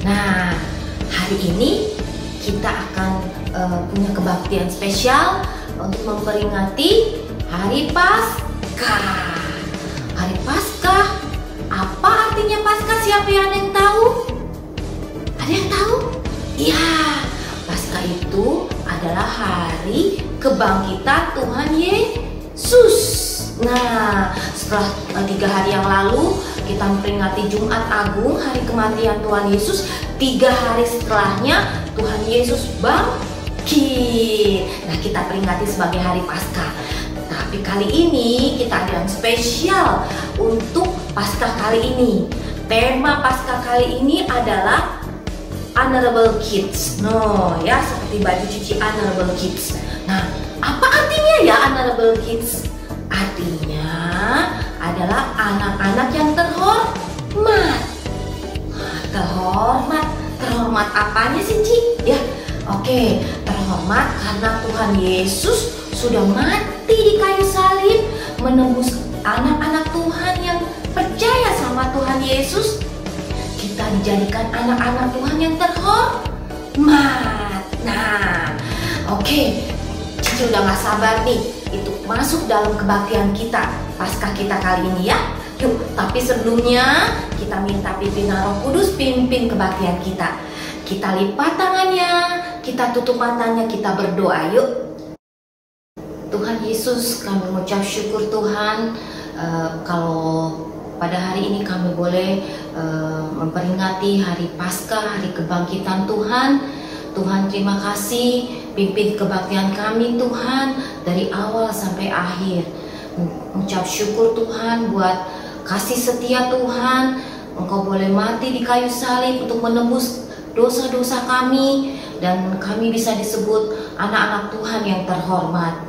Nah, hari ini kita akan punya kebaktian spesial untuk memperingati Hari Paskah. Hari Paskah, apa artinya Paskah? Siapa yang tahu? Ada yang tahu? Iya, Paskah itu adalah hari kebangkitan Tuhan Yesus. Nah, setelah 3 hari yang lalu kita memperingati Jumat Agung, hari kematian Tuhan Yesus. 3 hari setelahnya Tuhan Yesus bangkit. Nah, kita peringati sebagai hari Paskah. Tapi kali ini kita ada yang spesial untuk Paskah kali ini. Tema Paskah kali ini adalah Honorable Kids. No, ya, seperti baju cuci Honorable Kids. Nah, apa artinya ya Honorable Kids? Artinya adalah anak-anak yang terhormat. Terhormat apanya sih, Ci? Ya, oke, terhormat karena Tuhan Yesus sudah mati di kayu salib menembus anak-anak Tuhan yang percaya sama Tuhan Yesus. Kita dijadikan anak-anak Tuhan yang terhormat. Nah, oke, Cici udah gak sabar nih itu masuk dalam kebaktian kita, Paskah kita kali ini ya. Yuk, tapi sebelumnya kita minta pimpinan Roh Kudus pimpin kebaktian kita. Kita lipat tangannya, kita tutup matanya, kita berdoa yuk. Tuhan Yesus, kami mengucap syukur Tuhan kalau pada hari ini kami boleh memperingati Hari Paskah, Hari Kebangkitan Tuhan. Tuhan, terima kasih pimpin kebaktian kami Tuhan dari awal sampai akhir. Mengucap syukur Tuhan buat kasih setia Tuhan. Engkau boleh mati di kayu salib untuk menebus dosa-dosa kami, dan kami bisa disebut anak-anak Tuhan yang terhormat.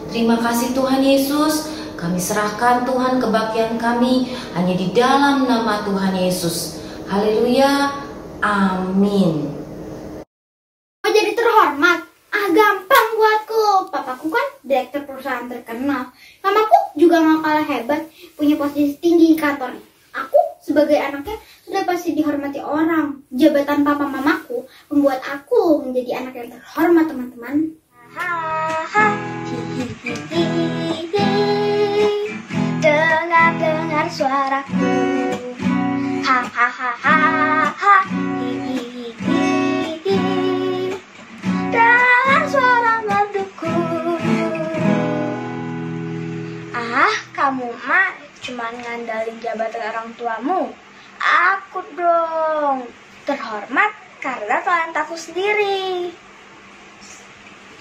Terima kasih Tuhan Yesus. Kami serahkan Tuhan kebaktian kami hanya di dalam nama Tuhan Yesus. Haleluya. Amin. Mau jadi terhormat? Gampang buatku. Papaku kan direktur perusahaan terkenal. Mamaku juga gak kalah hebat, punya posisi tinggi di kantor. Aku sebagai anaknya sudah pasti dihormati orang. Jabatan papa mamaku membuat aku menjadi anak yang terhormat, teman-teman. Dengar suaraku. Dengar suara merduku. Kamu mah cuman ngandalin jabatan orang tuamu. Aku dong terhormat karena talentaku sendiri.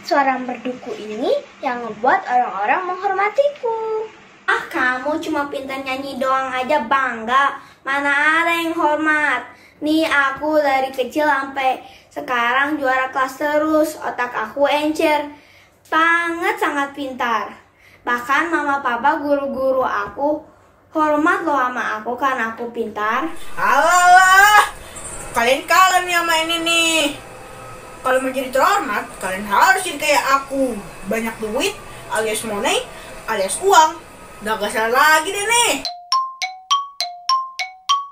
Suara merduku ini yang ngebuat orang-orang menghormatiku. Kamu cuma pintar nyanyi doang aja bangga. Mana ada yang hormat. Nih aku dari kecil sampai sekarang juara kelas terus. Otak aku encer banget, sangat pintar. Bahkan mama papa guru-guru aku hormat loh sama aku karena aku pintar. Alah, kalian kalah nih sama ini nih. Kalau mau jadi terhormat, kalian harus jadi kayak aku. Banyak duit alias money alias uang. Udah gak salah lagi deh nih.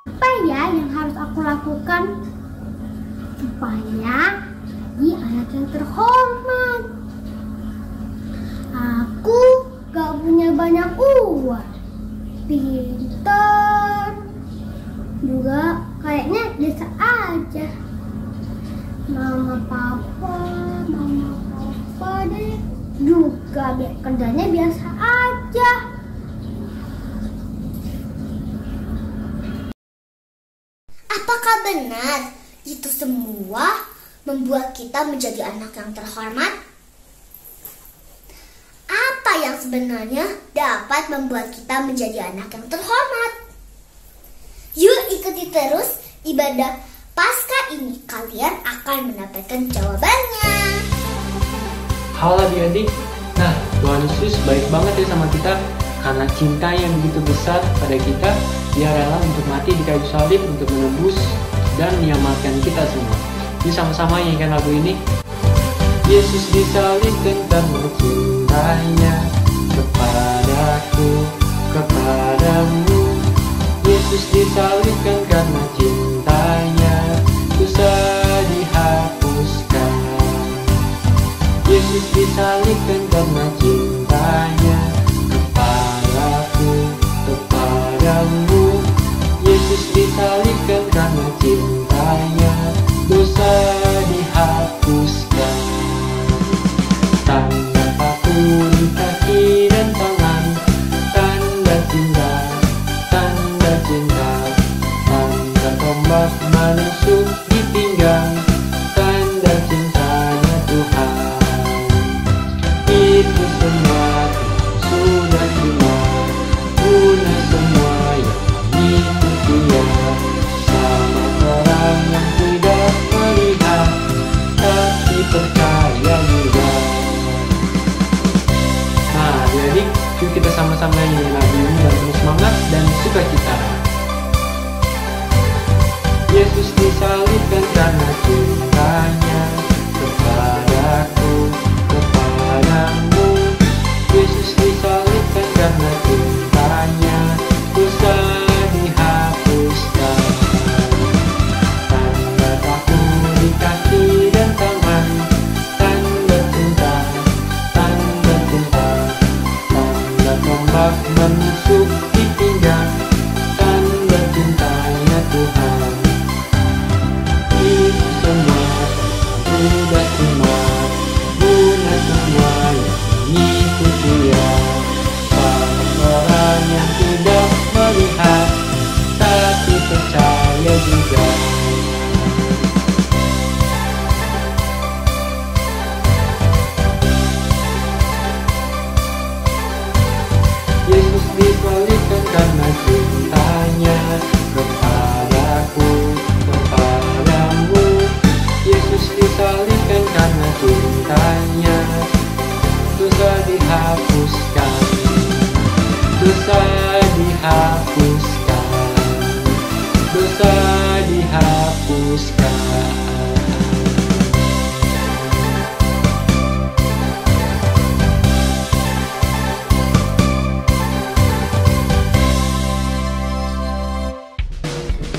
Apa ya yang harus aku lakukan supaya jadi anak yang terhormat? Aku gak punya banyak uang, pintar, juga kayaknya biasa aja. Mama papa deh juga kerjanya biasa aja. Apakah benar itu semua membuat kita menjadi anak yang terhormat? Apa yang sebenarnya dapat membuat kita menjadi anak yang terhormat? Yuk ikuti terus ibadah Paskah ini, kalian akan mendapatkan jawabannya. Halo adik-adik, nah Tuhan Yesus baik banget ya sama kita. Karena cinta yang begitu besar pada kita, Dia rela untuk mati di kayu salib untuk menebus dan menyelamatkan kita semua. Yuk sama-sama nyanyikan lagu ini. Yesus disalibkan karena cintanya kepadaku, kepadamu. Yesus disalibkan karena cintanya, ku disalibkan karena cintanya kepadaku, kepadamu. Yesus disalibkan karena cintanya, dosa dihapuskan. Tanda paku di kaki dan tangan, tanda cinta, tanda cinta. Tanda tombak menusuk di pinggang, tanda cintanya Tuhan. Itu semua sudah terima, guna semua yang mengikuti Dia. Sama orang yang tidak melihat, tapi percaya juga. Nah, adik-adik, yuk kita sama-sama nyanyi lagu ini dengan penuh semangat dan sukacita. Yesus disalibkan karena cintanya kepadaku, kepadamu. Yesus disalibkan karena cintanya, dosa dihapuskan. Tanda paku di kaki dan tangan, tanda cinta, tanda cinta. Tanda tombak menusuk di pinggang, tanda cintanya Tuhan. Itu semua sudah terima, guna semua yang mengikuti Dia. Sama orang yang tidak melihat, tapi percaya juga. Yesus disalibkan karena cintanya kepadaku, kepadamu. Yesus disalibkan karena cintanya, dosa dihapuskan, dosa dihapuskan, dosa dihapuskan.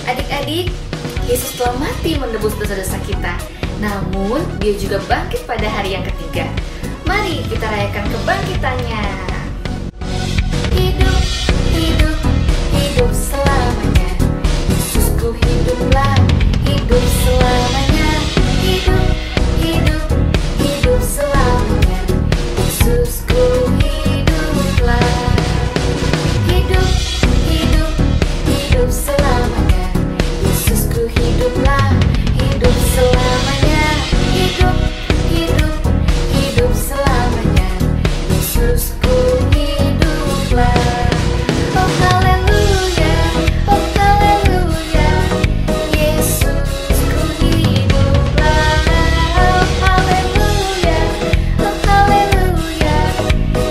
Adik-adik, Yesus telah mati menebus dosa-dosa kita. Namun, Dia juga bangkit pada hari yang ketiga. Mari kita rayakan kebangkitannya. Hidup, hidup, hidup selamanya. Yesusku hiduplah, hidup selamanya. Hidup, hidup, hidup selamanya. Yesusku hiduplah. Hidup, hidup, hidup selamanya. Yesusku hiduplah, hidup selamanya. Hidup, hidup, hidup selamanya. Yesusku hiduplah. Oh haleluya, oh haleluya. Yesusku hiduplah. Oh haleluya, oh haleluya.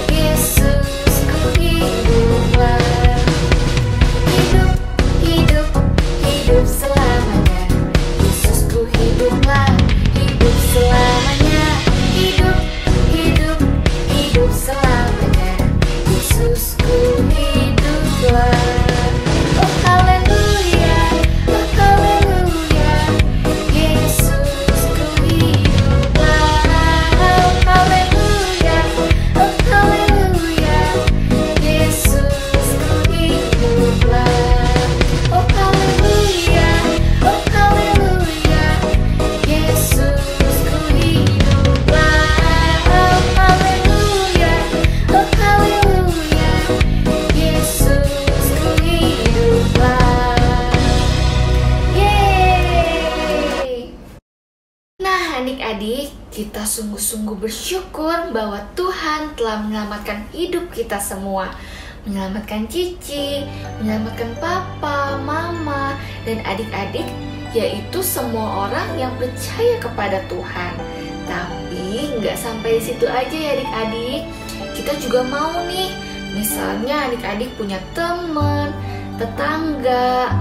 Yesusku hiduplah. Hidup, hidup, hidup selamanya. Yesusku hiduplah, hidup selamanya. Hidup, hidup, hidup selamanya. Yesusku hiduplah. Oh haleluya, oh haleluya. Yesusku hiduplah. Oh haleluya, oh haleluya. Yesusku hiduplah. Oh haleluya, oh haleluya. Yesusku hiduplah. Oh haleluya, oh haleluya. Yesusku hiduplah. Yeay. Nah adik-adik, kita sungguh-sungguh bersyukur bahwa Tuhan telah menyelamatkan hidup kita semua. Menyelamatkan Cici, menyelamatkan Papa, Mama, dan adik-adik, yaitu semua orang yang percaya kepada Tuhan. Tapi nggak sampai di situ aja ya adik-adik. Kita juga mau nih, misalnya adik-adik punya teman, tetangga,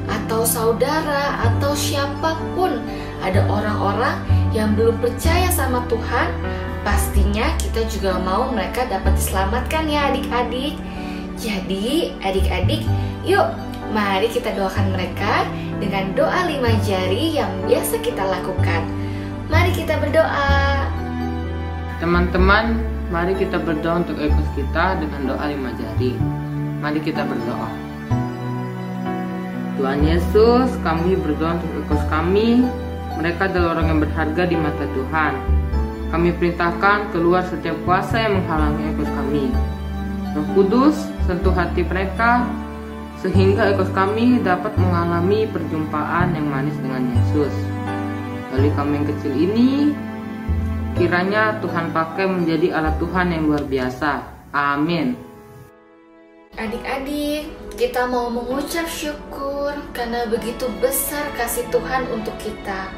atau saudara, atau siapapun, ada orang-orang yang belum percaya sama Tuhan. Pastinya kita juga mau mereka dapat diselamatkan ya adik-adik. Jadi adik-adik, yuk mari kita doakan mereka dengan doa 5 jari yang biasa kita lakukan. Mari kita berdoa. Teman-teman, mari kita berdoa untuk ekos kita dengan doa 5 jari. Mari kita berdoa. Tuhan Yesus, kami berdoa untuk ekos kami. Mereka adalah orang yang berharga di mata Tuhan. Kami perintahkan keluar setiap kuasa yang menghalangi ekos kami. Roh Kudus, sentuh hati mereka, sehingga ekos kami dapat mengalami perjumpaan yang manis dengan Yesus. Bagi kami yang kecil ini, kiranya Tuhan pakai menjadi alat Tuhan yang luar biasa. Amin. Adik-adik, kita mau mengucap syukur karena begitu besar kasih Tuhan untuk kita,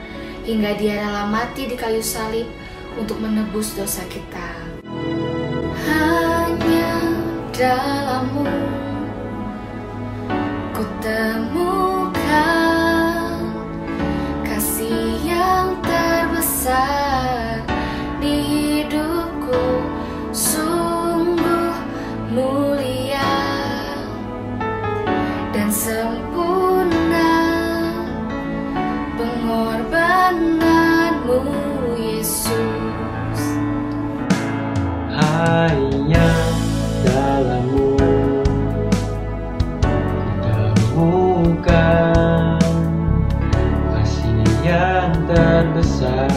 hingga Dia rela mati di kayu salib untuk menebus dosa kita. Hanya dalam-Mu ku temukan kasih yang terbesar di hidupku, sungguh mulia dan sempurna pengorbanan-Mu, Yesus. Hanya dalam-Mu kutemukan kasih yang terbesar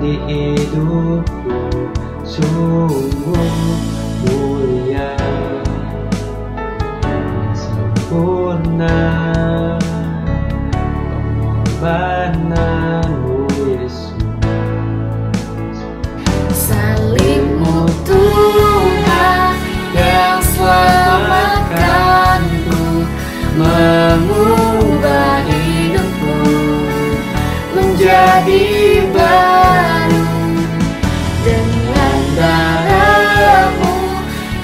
di hidupku, sungguh mulia dan sempurna pengorbanan-Mu, Yesus. Salib-Mu Tuhan yang selamatkanku, mengubah hidupku menjadi baru. Dengan darah-Mu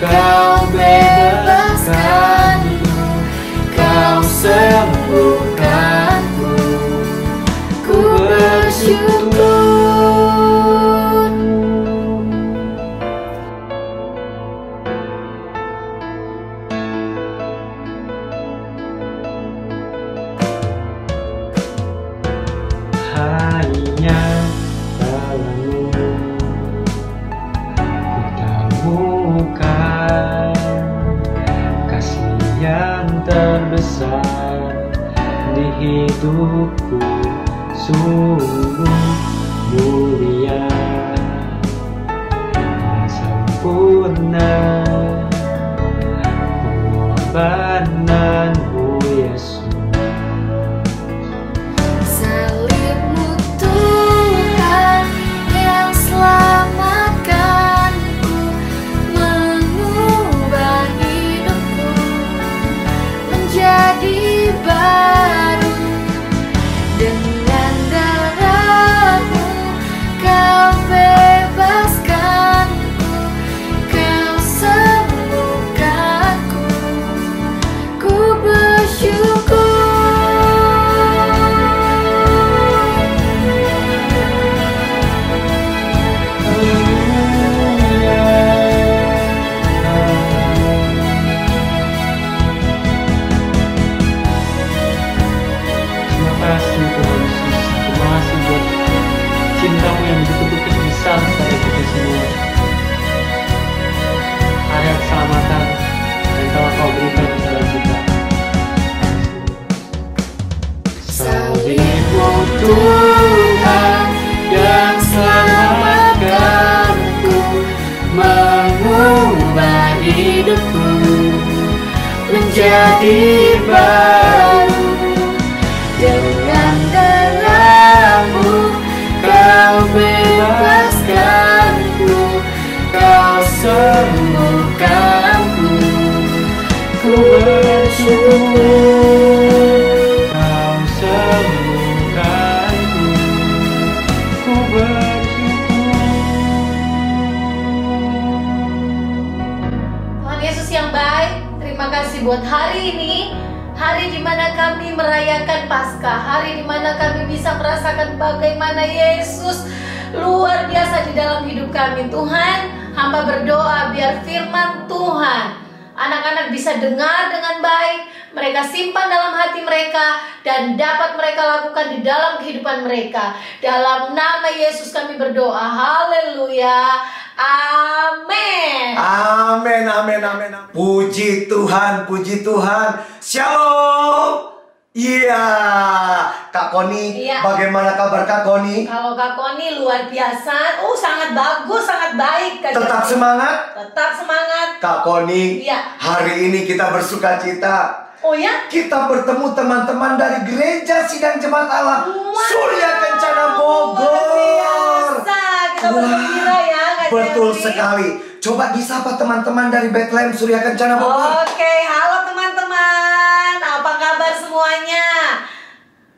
Kau bebaskanku, Kau sembuhkanku, ku bersyukur. Hanya dalam-Mu kutemukan kasih yang terbesar di hidupku, sungguh mulia dan sempurna pengorbanan-Mu, Yesus. Salib-Mu Tuhan yang selamatkanku, mengubah hidupku menjadi baru. Dengan darah-Mu Kau bebaskanku, Kau sembuhkanku, ku bersyukur. Terima kasih Tuhan Yesus. Terima kasih buat cinta-Mu yang begitu besar pada kita semua. Ayat keselamatan yang telah Kau berikan kepada kita. Salib-Mu Tuhan yang selamatkanku, mengubah hidupku menjadi baru. Dengan darah-Mu Kau bebaskanku, Kau sembuhkanku, ku bersyukur. Kau sembuhkanku, ku bersyukur. Tuhan Yesus yang baik, terima kasih buat hari ini. Hari di mana kami merayakan Paskah, hari di mana kami bisa merasakan bagaimana Yesus luar biasa di dalam hidup kami. Tuhan, hamba berdoa biar firman Tuhan anak-anak bisa dengar dengan baik, mereka simpan dalam hati mereka dan dapat mereka lakukan di dalam kehidupan mereka. Dalam nama Yesus kami berdoa. Haleluya. Amin. Amin, amin, amin, amin. Puji Tuhan, puji Tuhan. Shalom. Iya, Kak Koni, Iya. bagaimana kabar Kak Koni? Kalau Kak Koni luar biasa. Sangat bagus, sangat baik. Kak Tetap Jeffrey. semangat? Tetap semangat. Kak Koni, Iya. hari ini kita bersuka cita. Oh ya? Kita bertemu teman-teman dari Gereja Sidang Jemaat Allah Wow. Surya Kencana Luar Bogor. biasa. Kita bergembira ya, Kak Betul Jeffrey. sekali. Coba disapa teman-teman dari Bethlehem Surya Kencana Bogor. Oke, halo teman-teman. Apa kabar semuanya?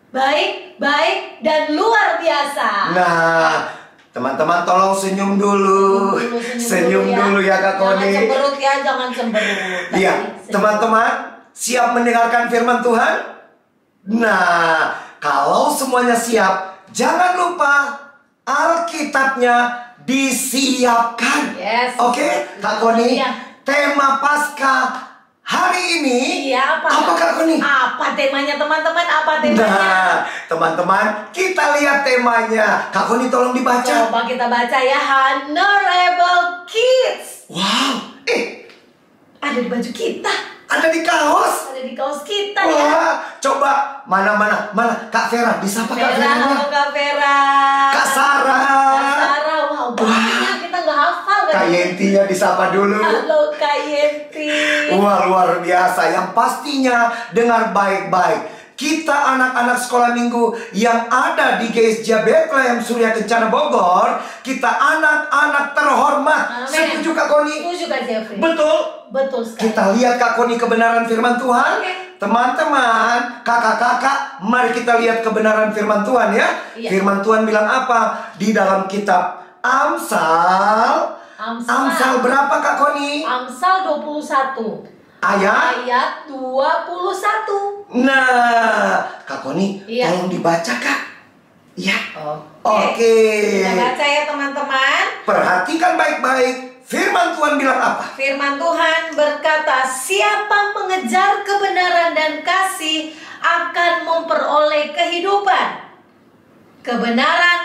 Baik, baik, dan luar biasa. Nah, teman-teman tolong senyum dulu. Senyum dulu ya Kak Jangan Koni. cemberut ya, jangan cemberut. Iya, teman-teman siap mendengarkan firman Tuhan? Nah, kalau semuanya siap, jangan lupa Alkitabnya disiapkan. Yes. Oke, Kak Koni, Iya. tema Paskah hari ini Iya, apa? apa Kak Koni? Apa temanya teman-teman? Apa temanya? Nah, teman-teman, kita lihat temanya. Kak Koni tolong dibaca. Coba kita baca ya. Honorable Kids. Wow, Ada di baju kita. ada di kaos. Ada di kaos kita ya. Wah, coba mana Kak Vera, disapa Kak Vera, Vera. halo Kak Vera. Kak Sarah. Kak Sarah, wow, banyak. Kita nggak hafal kan? Kak Yentinya disapa dulu. Halo Kak Yenti. Wah, luar biasa. Yang pastinya dengar baik-baik. Kita anak-anak sekolah minggu yang ada di GSJ Bethlehem Surya Kencana Bogor, kita anak-anak terhormat. Amin. Setuju Kak Koni? Setuju Kak Jeffrey. Betul. Betul sekali. Kita lihat Kak Koni kebenaran firman Tuhan. Oke. Teman-teman, kakak-kakak, mari kita lihat kebenaran firman Tuhan ya. Iya. Firman Tuhan bilang apa? Di dalam kitab Amsal. Amsal berapa Kak Koni? Amsal 21. Ayat. Ayat 21. Nah, Kak Koni, Iya. tolong dibaca Kak. Iya. Oke. Oke. Kita baca ya teman-teman. Perhatikan baik-baik. Firman Tuhan bilang apa? Firman Tuhan berkata, siapa mengejar kebenaran dan kasih akan memperoleh kehidupan, kebenaran,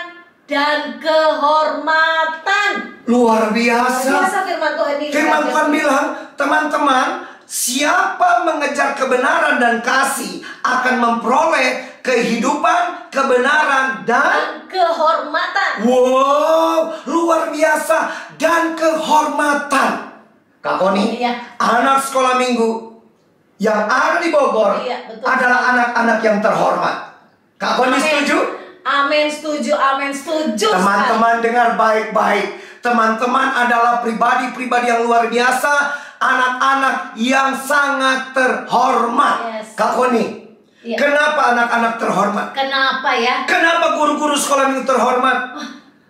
dan kehormatan. Luar Luar biasa. biasa firman Tuhan ini. Firman Tuhan bilang, teman-teman, siapa mengejar kebenaran dan kasih akan memperoleh kehidupan, kebenaran, dan kehormatan. wow, luar biasa, dan kehormatan. Kak Koni, Iya. anak sekolah minggu yang ada di Bogor Iya, betul. adalah anak-anak yang terhormat. Kak Koni Amin. setuju? Amin, setuju, amin, setuju. Teman-teman dengar baik-baik. Teman-teman adalah pribadi-pribadi yang luar biasa, anak-anak yang sangat terhormat. Yes. Kak Koni, Iya. kenapa anak-anak terhormat? Kenapa ya? Kenapa guru-guru sekolah minggu terhormat?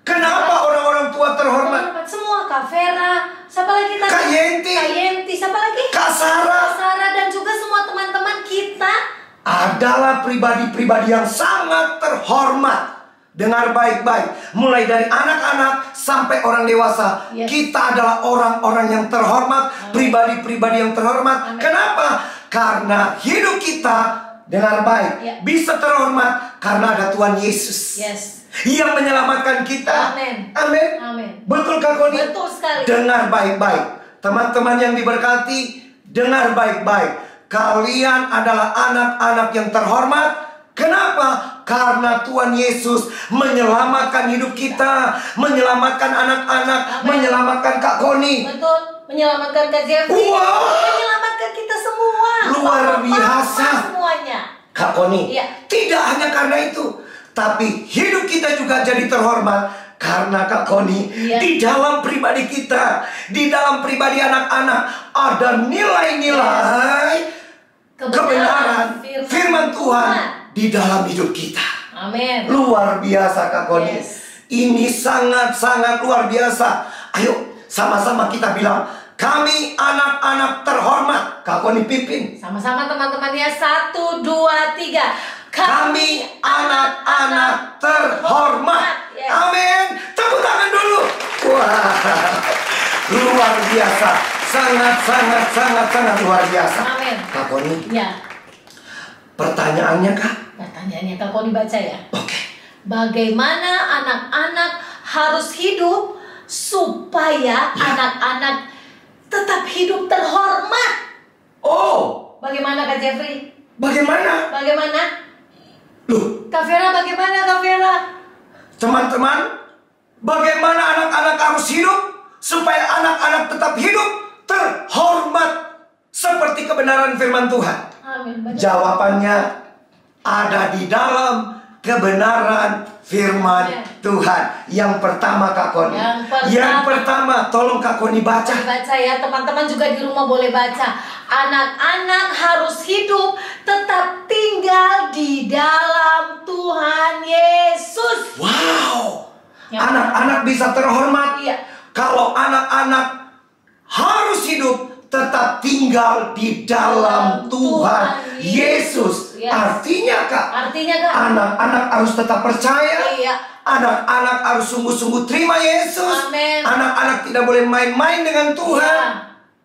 Kenapa orang-orang tua terhormat? Semua, Kak Vera, siapa lagi tadi? Kak Yenti. Kak Yenti, siapa lagi? Kak Sarah Kak Sarah dan juga semua teman-teman kita. adalah pribadi-pribadi yang sangat terhormat. Dengar baik-baik, mulai dari anak-anak sampai orang dewasa, Yes. kita adalah orang-orang yang terhormat, pribadi-pribadi yang terhormat. Amin. Kenapa? Karena hidup kita, dengar baik, Ya. bisa terhormat karena ada Tuhan Yesus Yes. yang menyelamatkan kita. Amin. Amin. Amin. Betul Kak Koni? Betul sekali. Dengar baik-baik. Teman-teman yang diberkati, dengar baik-baik. Kalian adalah anak-anak yang terhormat. Kenapa? Karena Tuhan Yesus menyelamatkan hidup kita, menyelamatkan anak-anak, Amin. menyelamatkan Kak Koni. Betul, menyelamatkan Kak Jeffrey. Wow. Menyelamatkan kita semua. Luar Mama, biasa. papa semuanya. Kak Koni, Iya. tidak hanya karena itu, tapi hidup kita juga jadi terhormat karena Kak Koni, Iya. di dalam pribadi kita, di dalam pribadi anak-anak ada nilai-nilai kebenaran firman Tuhan di dalam hidup kita. Amin. Luar biasa Kak Koni. Yes. Ini sangat-sangat luar biasa. Ayo sama-sama kita bilang, kami anak-anak terhormat. Kak Koni pimpin. Sama-sama teman-teman ya. 1, 2, 3. Kami anak-anak terhormat. Yes. Amin. Tepuk tangan dulu. Wah, luar biasa. sangat luar biasa. Amin. Kak Koni, Ya, pertanyaannya Kak? pertanyaannya Kak Koni baca ya. Oke. Bagaimana anak-anak harus hidup supaya anak-anak tetap hidup terhormat? Oh, Bagaimana Kak Jeffrey? bagaimana? Bagaimana? Loh, Kak Vera bagaimana Kak Vera? teman-teman, bagaimana anak-anak harus hidup supaya anak-anak tetap hidup terhormat seperti kebenaran firman Tuhan? Amin. Baca. Jawabannya ada di dalam kebenaran firman Tuhan. Yang pertama Kak Koni. Yang pertama, tolong Kak Koni baca. Baca ya, teman-teman juga di rumah boleh baca. Anak-anak harus hidup tetap tinggal di dalam Tuhan Yesus. Wow. Ya. Anak-anak bisa terhormat. Iya. Kalau anak-anak harus hidup tetap tinggal di dalam Tuhan Yesus. Yes. Artinya Kak, anak-anak harus tetap percaya. Iya. Anak-anak harus sungguh-sungguh terima Yesus. Amin. Anak-anak tidak boleh main-main dengan Tuhan. Iya.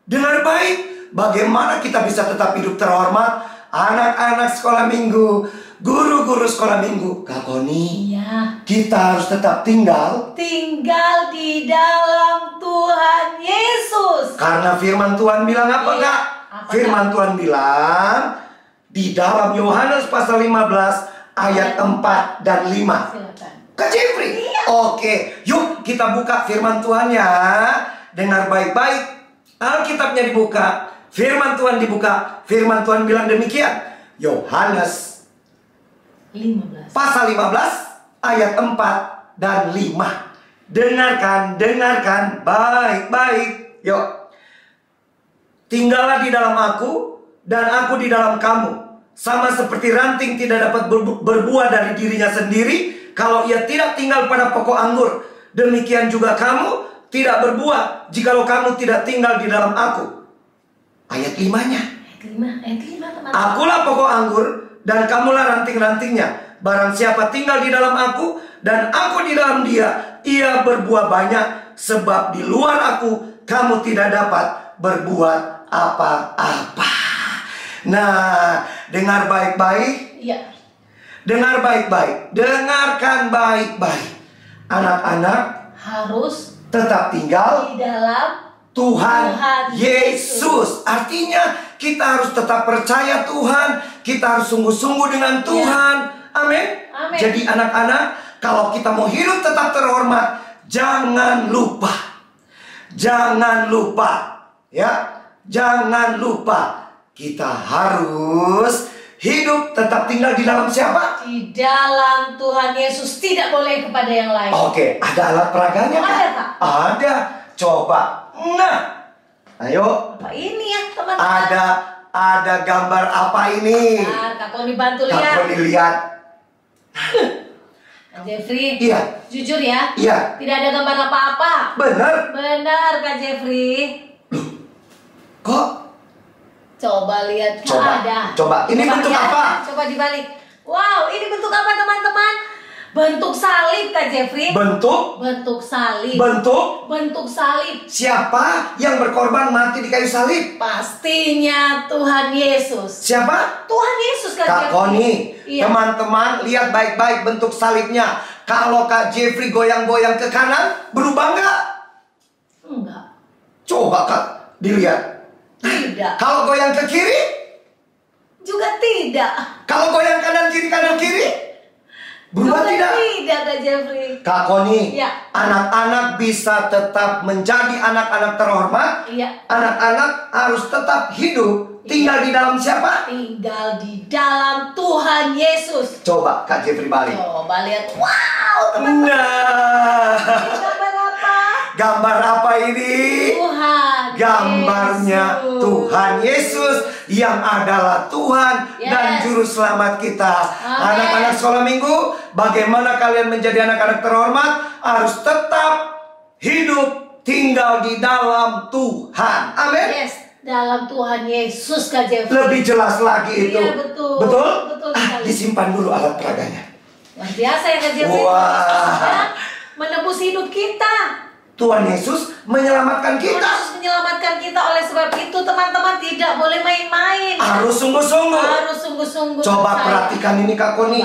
Dengar baik, bagaimana kita bisa tetap hidup terhormat? Anak-anak sekolah minggu, guru-guru sekolah minggu, Kak Koni, Iya. kita harus tetap tinggal di dalam Tuhan Yesus. karena firman Tuhan bilang apa, Iya. Kak? Apa, Firman Tuhan bilang di dalam Yohanes pasal 15 ayat 4 dan 5. Silakan. Kak Jeffrey? Iya. Oke, yuk kita buka firman Tuhan ya. Dengar baik-baik. Alkitabnya dibuka, firman Tuhan dibuka. Firman Tuhan bilang demikian. Yohanes 15. pasal 15 ayat 4 dan 5. Dengarkan baik-baik. Yuk. Tinggallah di dalam aku dan aku di dalam kamu. Sama seperti ranting tidak dapat berbuah dari dirinya sendiri kalau ia tidak tinggal pada pokok anggur. Demikian juga kamu tidak berbuah jikalau kamu tidak tinggal di dalam aku. Ayat 5-nya. Ayat 5 teman-teman. Akulah pokok anggur dan kamulah ranting-rantingnya. Barang siapa tinggal di dalam aku dan aku di dalam dia, ia berbuah banyak. Sebab di luar aku kamu tidak dapat berbuat apa-apa. Nah, dengar baik-baik. Iya. Dengar baik-baik. Dengarkan baik-baik. Anak-anak Harus tetap tinggal di dalam Tuhan Tuhan Yesus. Artinya kita harus tetap percaya Tuhan. Kita harus sungguh-sungguh dengan Tuhan. Amin. Amin. Jadi anak-anak, kalau kita mau hidup tetap terhormat, jangan lupa. Jangan lupa. Ya. Jangan lupa. Kita harus hidup tetap tinggal di dalam siapa? Di dalam Tuhan Yesus, tidak boleh kepada yang lain. Oke, ada alat peraganya Kak? Ada, Kak. Ada. Coba. Nah. Ayo. Apa ini ya teman-teman? Ada gambar apa ini? Nah, Kak Koni bantu Kak lihat. Koni lihat. Kak Jeffrey. Iya. Jujur ya. Iya. Tidak ada gambar apa-apa. Bener. Benar Kak Jeffrey. Kok? Coba lihat. Coba. Ada. Coba. Ini bentuk ya. apa? Coba dibalik. Wow, ini bentuk apa teman-teman? Bentuk salib Kak Jeffrey. Bentuk? Bentuk salib. Bentuk? Bentuk salib. Siapa yang berkorban mati di kayu salib? Pastinya Tuhan Yesus. Siapa? Tuhan Yesus Kak Kak Jeffrey. Koni. Iya. Teman-teman, lihat baik-baik bentuk salibnya. Kalau Kak Jeffrey goyang-goyang ke kanan, berubah nggak? Enggak. Coba Kak, dilihat. Tidak. Kalau goyang ke kiri? Juga tidak. Kalau goyang kanan kiri, berubah Juga tidak? tidak Kak Jeffrey. Kak Koni, Ya. anak-anak bisa tetap menjadi anak-anak terhormat. Iya. Anak-anak harus tetap hidup. Tinggal di dalam siapa? Tinggal di dalam Tuhan Yesus. Coba Kak Jeffrey balik. Coba lihat. Wow, teman-teman. Nah, Ini gambar apa? gambar apa ini? Tuhan. Gambarnya Yesus. Tuhan Yesus yang adalah Tuhan dan Yes. Juru Selamat kita. Amin. Anak-anak sekolah minggu, bagaimana kalian menjadi anak-anak terhormat? Harus tetap hidup tinggal di dalam Tuhan. Amin. Yes, dalam Tuhan Yesus Kak Jeffrey. Lebih jelas lagi itu. Iya, betul. Betul? Betul Ah, sekali. disimpan dulu alat peraganya. Luar biasa ya Kak Jeffrey. Wah. Ya, menebus hidup kita. Tuhan Yesus menyelamatkan Tuhan kita. Yesus menyelamatkan kita. Oleh sebab itu teman-teman tidak boleh main-main. Harus sungguh-sungguh. Harus sungguh-sungguh. Coba percaya. perhatikan ini Kak Koni.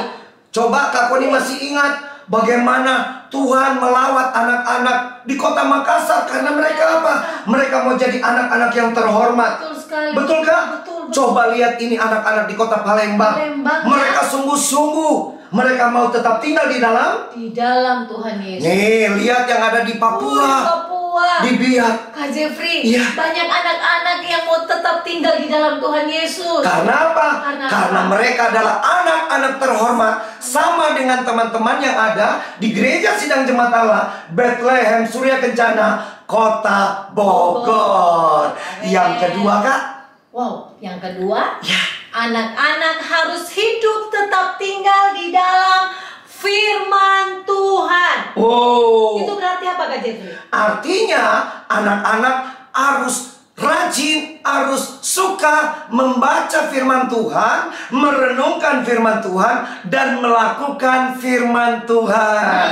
Coba Kak Koni masih ingat bagaimana Tuhan melawat anak-anak di kota Makassar karena mereka apa? Mereka mau jadi anak-anak yang terhormat. Betul sekali. Betul Kak? Betul. Coba lihat ini anak-anak di kota Palembang. Mereka sungguh-sungguh. Mereka mau tetap tinggal di dalam Tuhan Yesus. Nih, lihat yang ada di Papua. Papua. Di Biak. Kak Jeffrey, Iya. banyak anak-anak yang mau tetap tinggal di dalam Tuhan Yesus. Karena apa? Karena apa? mereka adalah anak-anak terhormat. Sama dengan teman-teman yang ada di Gereja Sidang Jemaat Allah Bethlehem Surya Kencana, Kota Bogor. Yang kedua Kak. Wow, yang kedua, Ya. anak-anak harus hidup tetap tinggal di dalam firman Tuhan. Oh. Itu berarti apa Kak Jeffrey? Artinya anak-anak harus rajin, harus suka membaca firman Tuhan, merenungkan firman Tuhan, dan melakukan firman Tuhan.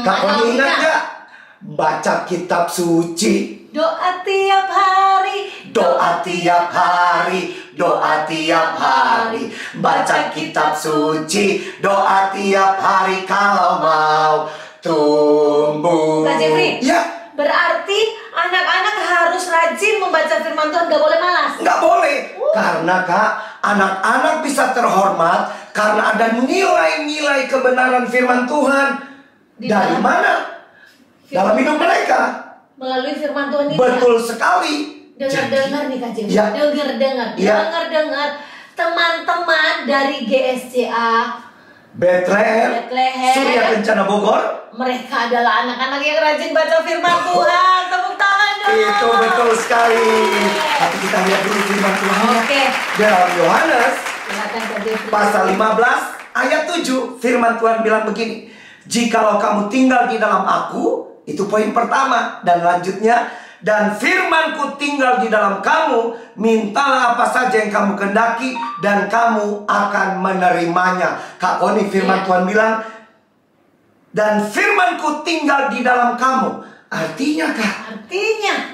Kak Koni ingat gak? Baca kitab suci. Doa tiap hari, Doa tiap hari, doa tiap hari. Baca kitab suci, doa tiap hari kalau mau tumbuh. Kak Jeffrey? Ya, Berarti anak-anak harus rajin membaca firman Tuhan, gak boleh malas. nggak boleh. Karena Kak, anak-anak bisa terhormat karena ada nilai-nilai kebenaran firman Tuhan. Di Dari dalam mana? Dalam hidup mereka. Melalui firman Tuhan ini. Betul sekali. Dengar-dengar nih Kak Jeffrey. Ya. Dengar-dengar. Ya. Dengar-dengar. Teman-teman dari GSCA Bethlehem, Surya Kencana Bogor. mereka adalah anak-anak yang rajin baca firman Tuhan. Tepuk tangan dong. Itu betul sekali. Tapi kita lihat dulu firman Tuhan. Oke. Dalam Yohanes Silakan Kak Jeffrey. pasal 15 ayat 7, firman Tuhan bilang begini. Jikalau kamu tinggal di dalam aku, itu poin pertama. Dan lanjutnya, dan firmanku tinggal di dalam kamu, mintalah apa saja yang kamu kehendaki, dan kamu akan menerimanya. Kak Koni, firman Tuhan bilang, dan firmanku tinggal di dalam kamu. Artinya Kak,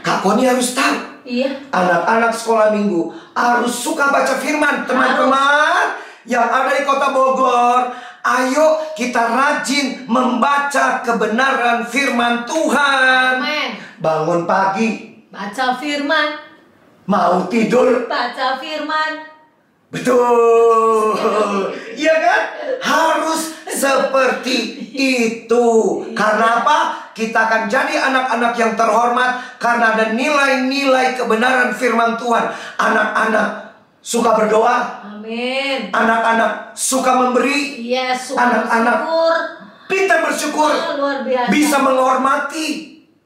Kak Koni harus tahu. Iya. Anak-anak sekolah minggu harus suka baca firman. Teman-teman yang ada di kota Bogor, ayo kita rajin membaca kebenaran firman Tuhan. Amen. Bangun pagi, Baca firman. mau tidur, Baca firman. betul. Iya kan? Harus seperti itu. Karena apa? Kita akan jadi anak-anak yang terhormat karena ada nilai-nilai kebenaran firman Tuhan. Anak-anak suka berdoa. Amin. Anak-anak suka memberi. Yes, Anak-anak syukur. pintar bersyukur. Luar biasa. Bisa menghormati.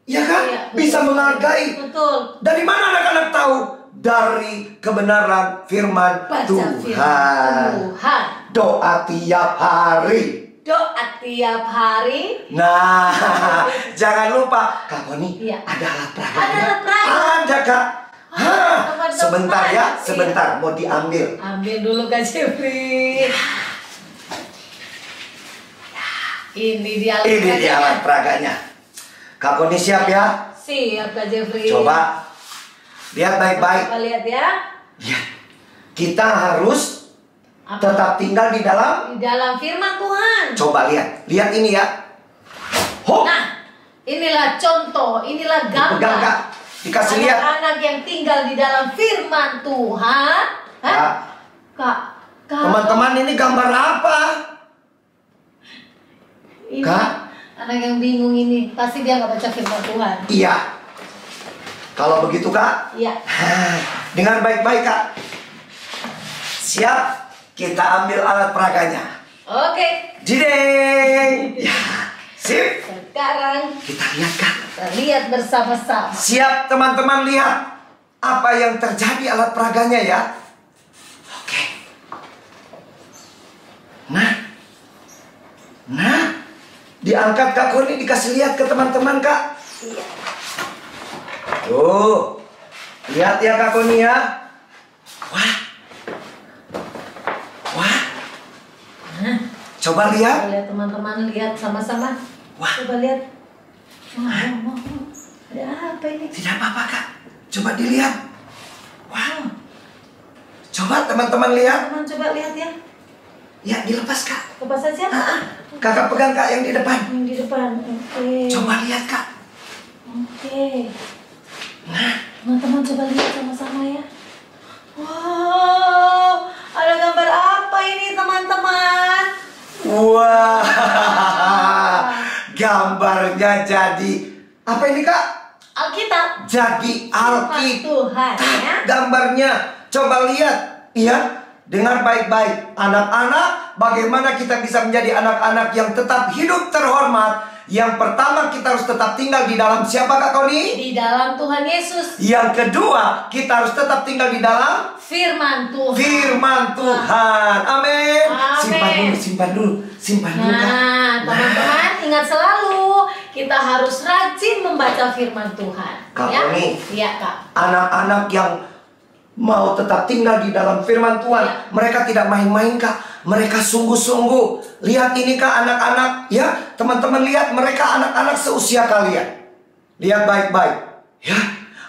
Ya kan? Iya, Bisa betul. menghargai. Betul. Dari mana anak-anak tahu? Dari kebenaran firman Baca Tuhan. firman Tuhan. Doa tiap hari. Doa tiap hari. Nah, jangan lupa Kak Koni, Iya. ada alat peraga. Ada alat peraga. Ada Kak. Hah, teman-teman. sebentar ya, Iya. sebentar mau diambil. Ambil dulu Kak Jeffrey. Ini dia alat Ini dia peraganya. alat peraganya. Kak Koni siap ya? Siap Kak Jeffrey. Coba lihat baik-baik. Coba lihat ya. Ya. Kita harus Apa? tetap tinggal di dalam. Di dalam firman Tuhan. Coba lihat, lihat ini ya. Hop, Nah, inilah contoh, inilah pegang Kak. gambar. Dikasih lihat. Anak-anak yang tinggal di dalam firman Tuhan. Hah? Kak, Kak, teman-teman ini gambar apa? ini Kak? anak yang bingung ini, pasti dia nggak baca firman Tuhan. Iya. Kalau begitu Kak, Iya. dengar baik-baik Kak. Siap, kita ambil alat peraganya. Oke, Jideng. Ya, sip. sekarang Kita lihat Kak. kita lihat bersama-sama. Siap teman-teman, lihat apa yang terjadi alat peraganya ya. Oke. Nah, diangkat Kak Koni, dikasih lihat ke teman-teman Kak. Iya. Tuh, lihat ya Kak Koni ya. Wah, wah. Coba lihat. Coba lihat teman-teman, lihat sama-sama. Wah. Coba lihat. Wah, wah, wah. Ada apa ini? Tidak apa-apa Kak. Coba dilihat. Wow. Coba teman-teman lihat. Teman coba lihat ya. Ya, dilepas Kak. Lepas saja. Kakak pegang Kak yang di depan. Yang di depan. Oke. Coba lihat Kak. Oke. Nah, Teman-teman coba lihat sama-sama ya. Wow, ada gambar apa ini teman-teman? wah. Gambarnya jadi apa ini Kak? Alkitab. Jadi Alkitab. Tuhan ya. Gambarnya. Coba lihat. Iya. Dengar baik-baik. Anak-anak, bagaimana kita bisa menjadi anak-anak yang tetap hidup terhormat? Yang pertama, kita harus tetap tinggal di dalam siapa Kak Koni? Di dalam Tuhan Yesus. Yang kedua, kita harus tetap tinggal di dalam Firman Tuhan. firman Tuhan. Amin. Amin. Simpan dulu Kak. Nah, teman-teman ingat selalu kita harus rajin membaca firman Tuhan. Kak Ya? Koni. Iya, Kak. Anak-anak yang mau tetap tinggal di dalam firman Tuhan, Ya. mereka tidak main-main Kak. Mereka sungguh-sungguh. Lihat ini Kak, anak-anak ya. Teman-teman lihat, mereka anak-anak seusia kalian. Lihat baik-baik ya.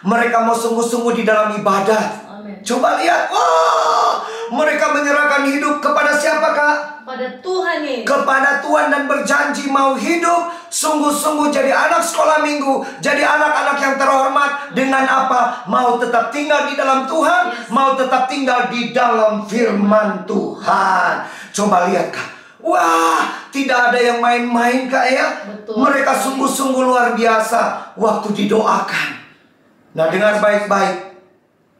Mereka mau sungguh-sungguh di dalam ibadah. Amin. Coba lihat. Wah, mereka menyerahkan hidup kepada siapa Kak? Pada Tuhan Yesus. Kepada Tuhan, dan berjanji mau hidup sungguh-sungguh jadi anak sekolah minggu, jadi anak-anak yang terhormat. Dengan apa? Mau tetap tinggal di dalam Tuhan, mau tetap tinggal di dalam firman Tuhan. Coba lihat Kak. Wah, tidak ada yang main-main Kak ya. Betul. Mereka sungguh-sungguh luar biasa waktu didoakan. Nah, dengar baik-baik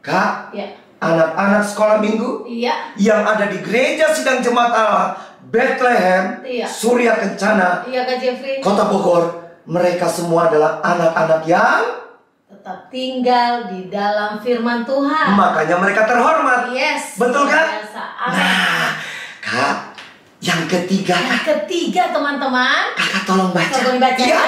Kak. Ya. Anak-anak sekolah minggu Iya. yang ada di gereja Sidang Jemaat Allah Bethlehem, Iya. Surya Kencana, Iya, Kak Jeffrey. Kota Bogor, mereka semua adalah anak-anak yang Tetap tinggal di dalam firman Tuhan. makanya mereka terhormat. Yes. Betul luar kan? biasa. Amin. Nah, Kak, yang ketiga Yang ketiga teman-teman, Kakak tolong baca. coba baca Iya. ya.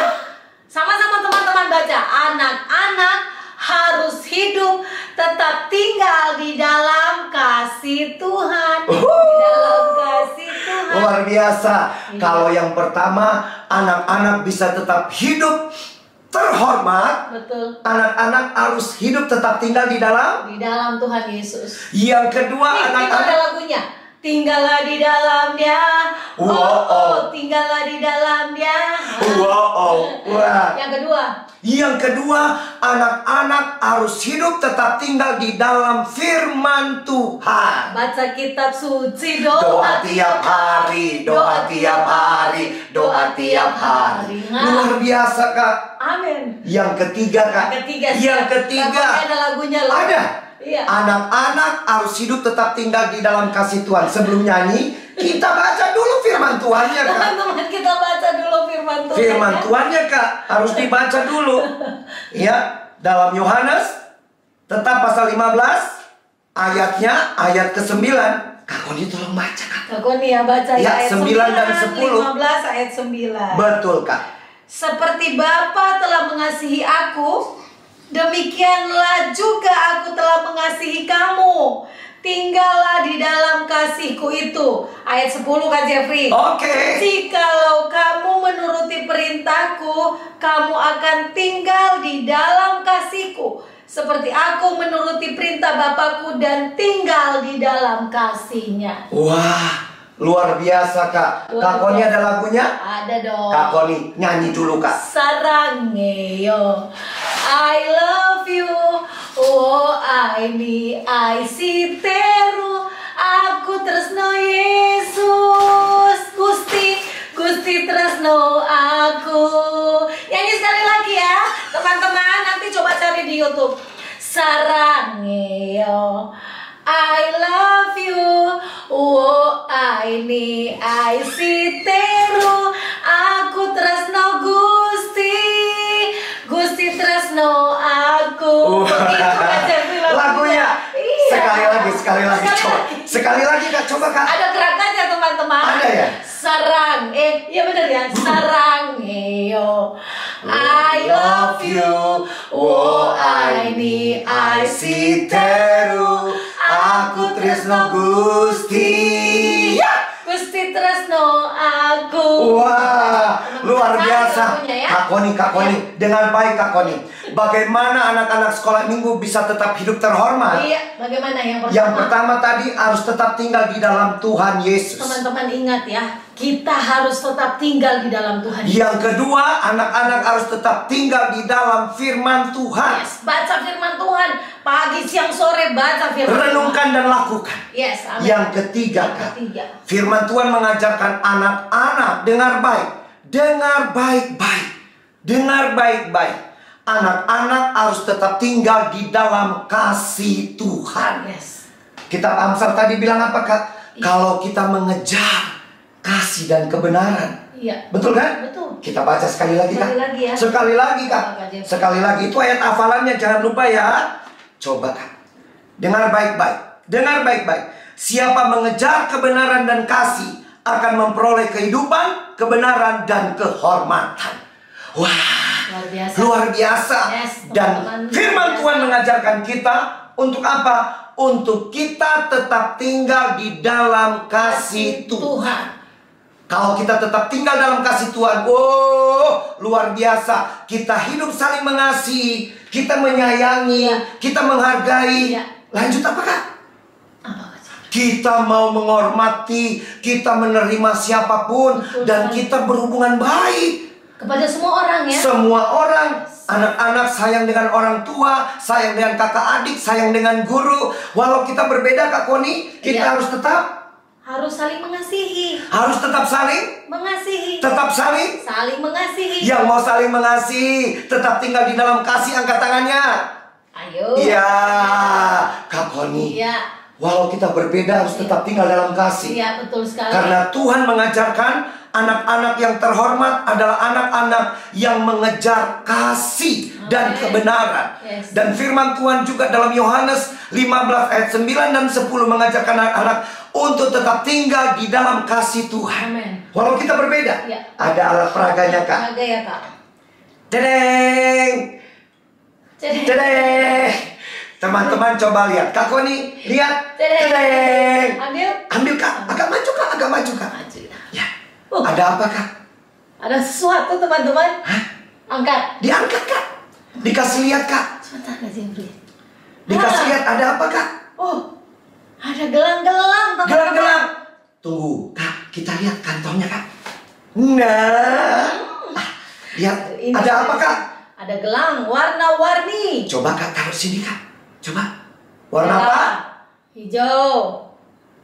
Sama-sama teman-teman baca. Anak-anak harus hidup tetap tinggal di dalam kasih Tuhan. Di dalam kasih Tuhan. Luar biasa. Iya. Kalau yang pertama, anak-anak bisa tetap hidup terhormat. Betul. Anak-anak harus hidup tetap tinggal di dalam. Di dalam Tuhan Yesus. Yang kedua, Itu ada anak-anak. lagunya. Tinggallah di dalamnya. Wow. Tinggallah di dalamnya. Wah. Yang kedua, Anak-anak harus hidup tetap tinggal di dalam firman Tuhan. baca kitab suci, Doa tiap hari, doa tiap hari, doa tiap hari. Luar biasa Kak. Amin. Yang ketiga Kak. Yang ketiga. Ada lagunya loh. Ada. Iya. Anak-anak harus hidup tetap tinggal di dalam kasih Tuhan. Sebelum nyanyi, kita baca dulu firman Tuhannya Kak. Teman-teman kita baca dulu firman Tuhan. Firman ya. Tuhannya Kak harus dibaca dulu. Ya, dalam Yohanes tetap pasal 15 ayatnya ayat ke-9. Kak Koni tolong baca Kak. Kak Koni ya baca Ya, ayat 9 dan 10. 15 ayat 9. Betul Kak. Seperti Bapa telah mengasihi aku, demikianlah juga aku telah mengasihi kamu. Tinggallah di dalam kasihku itu. Ayat 10 Kak Jeffrey. Oke. Jikalau kamu menuruti perintahku, kamu akan tinggal di dalam kasihku, seperti aku menuruti perintah Bapakku dan tinggal di dalam kasihnya. Wah, luar biasa Kak. Luar Kak Koni biasa. ada lagunya? Ada dong. Kak Koni nyanyi dulu Kak. Sarangeyo, I love you. Oh, I see teru. Aku tresno Yesus. Gusti tresno aku. Nyanyi sekali lagi ya, teman-teman. Nanti coba cari di YouTube. Sarangeyo, I love you. Oh, I see teru. Aku tresno Gusti tresno aku. Begitu Kak Jeffrey Lagunya. Iya. Sekali lagi coba. Sekali lagi Kak, coba Kak. Ada gerakannya teman-teman. Ada ya? Sarang, iya benar ya. Sarang, I love you. Oh, I see teru. Aku tresno Gusti. Gusti tresno aku. Wah, luar biasa. Pokoknya ya. Kak Koni, dengar baik Kak Koni. Bagaimana anak-anak sekolah minggu bisa tetap hidup terhormat? Iya, bagaimana yang pertama? Yang pertama tadi harus tetap tinggal di dalam Tuhan Yesus. Teman-teman ingat ya, kita harus tetap tinggal di dalam Tuhan. Yang kedua, anak-anak harus tetap tinggal di dalam firman Tuhan. Yes, baca firman Tuhan. Pagi, siang, sore baca firman Tuhan. Renungkan dan lakukan. Yes, amin. Yang ketiga, Kak, ketiga. firman Tuhan mengajarkan anak-anak dengar baik. Dengar baik-baik. Dengar baik-baik. Anak-anak harus tetap tinggal di dalam kasih Tuhan. Yes. Kitab Amsal tadi bilang apa, Kak? Kalau kita mengejar kasih dan kebenaran. Iya. Betul kan? Betul. Kita baca sekali lagi, Kak. Sekali lagi ya. Sekali lagi, Kak. Sekali lagi. Itu ayat hafalannya, jangan lupa ya. Coba, Kak. Dengar baik-baik. Dengar baik-baik. Siapa mengejar kebenaran dan kasih akan memperoleh kehidupan, kebenaran, dan kehormatan. Wah, Luar biasa. luar biasa. Yes, Dan teman-teman, firman luar Tuhan biasa. mengajarkan kita untuk apa? Untuk kita tetap tinggal di dalam kasih Tuhan. Kalau kita tetap tinggal dalam kasih Tuhan, luar biasa. Kita hidup saling mengasihi, kita menyayangi, Iya. kita menghargai. Iya. Lanjut apa, Kak? Apa, Kak? Kita mau menghormati, kita menerima siapapun, Betul dan sekali. kita berhubungan baik. Kepada semua orang ya. Semua orang, anak-anak sayang dengan orang tua, sayang dengan kakak adik, sayang dengan guru. Walau kita berbeda, Kak Koni, kita Iya. harus tetap Harus saling mengasihi. Mengasihi. tetap saling. Saling mengasihi. Yang mau saling mengasihi, tetap tinggal di dalam kasih, angkat tangannya. Ayo. Iya, Kak Koni. Iya. Walau kita berbeda, harus tetap tinggal dalam kasih. Iya, betul sekali. Karena Tuhan mengajarkan anak-anak yang terhormat adalah anak-anak yang mengejar kasih dan Amin. kebenaran. Yes. Dan firman Tuhan juga dalam Yohanes 15 ayat 9 dan 10 mengajarkan anak-anak untuk tetap tinggal di dalam kasih Tuhan. Amin. Walau kita berbeda. Ya. Ada alat peraganya, Kak. Ada ya, Kak. Dedeng. Dedeng. Teman-teman coba lihat. Kak Koni, lihat. Dedeng. Ambil, Kak. Agak maju, Kak. Agak maju, Kak. Maju ya. Ya. Oh. Ada apa, Kak? Ada sesuatu, teman-teman. Hah? Angkat. Diangkat, Kak. Dikasih lihat, Kak. Sebentar, Kak Jeffrey. Dikasih lihat ada apa, Kak? Oh, ada gelang-gelang, teman-teman. Gelang-gelang. Tunggu, Kak. Kita lihat kantongnya, Kak. Nah. Lihat. Ini Ada apa, Kak? Ada gelang warna-warni. Coba, Kak, taruh sini, Kak. Coba. Warna Merah, apa? Hijau,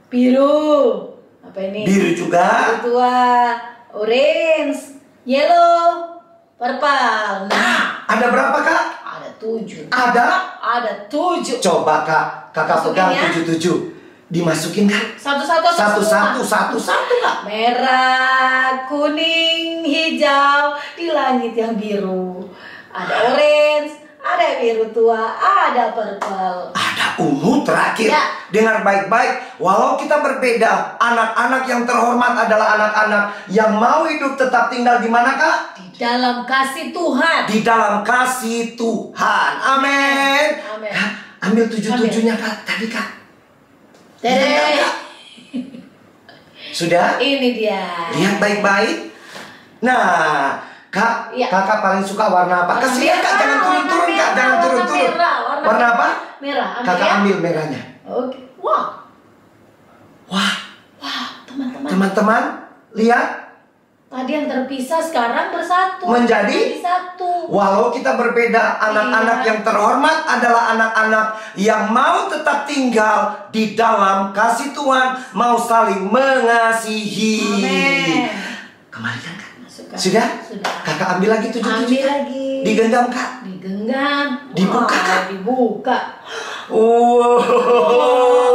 biru. Apa ini? Biru juga. Biru tua, orange, yellow, purple. Nah, Ada berapa, Kak? ada 7. Ada. 7. Coba, Kak. Kakak Masukin pegang ya. 77. Dimasukin, Kak. Satu-satu atau Satu-satu, Kak. Merah, kuning, hijau di langit yang biru. Ada orange, ada biru tua, ada purple. Ada ungu terakhir. Ya. Dengar baik-baik. Walau kita berbeda, anak-anak yang terhormat adalah anak-anak yang mau hidup tetap tinggal di mana, Kak? Di dalam kasih Tuhan. Di dalam kasih Tuhan. Amin. Amin. Kak, ambil 77-nya, Kak. Tadi, Kak. Dede. Kak. Sudah? Ini dia. Lihat baik-baik. Nah, Kak, Iya. Kakak paling suka warna apa? Warna Kasih lihat, Kak. merah, Jangan turun-turun, warna Kak. merah, Jangan warna turun-turun. merah, Warna apa? Merah. Ambil Kakak ya. ambil merahnya. Oke. Wah, Wah, teman-teman. teman-teman, lihat. Tadi yang terpisah sekarang bersatu. Menjadi? satu. Walau kita berbeda, anak-anak Iya. yang terhormat adalah anak-anak yang mau tetap tinggal di dalam kasih Tuhan, mau saling mengasihi. Amin. Kembalikan, Kak. Masukkan. Sudah? Sudah. Kakak ambil lagi 77. Ambil Kak. lagi. Digenggam, Kak. Digenggam. Dibuka, Wah, Kak. Dibuka. Oh.